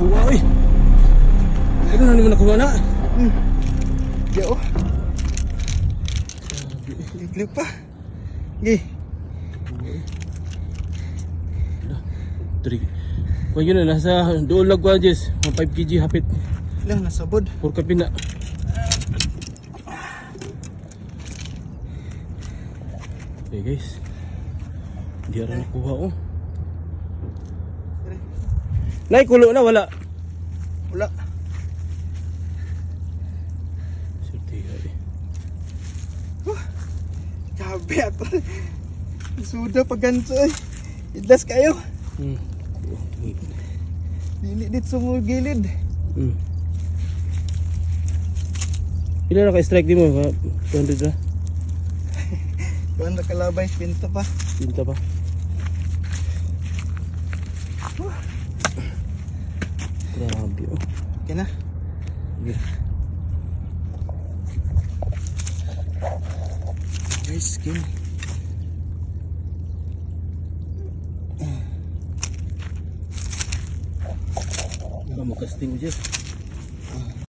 nakuha eh. Ano na naman nakuha na? Yo. Liklip pa. Gi. Tari. Kung yun na, nasa doon lang ko Jess. 5 kg hapit. Ilang nasabod. 4 kapin na. Okay guys. Hindi ara nakuha oh. Nay, kulo na wala. Wala. Sertiga eh. Grabe ato. Suda pa ganso eh. Idlas kayo. Dili dit sumugilid. Ilan na ka-strike di mo? 200 na? Kuan ra kalabay, pinta pa. Pinta pa. Grabe oh. Okay na. Yeah. Guys, skin. Baka mag-casting mo Jess.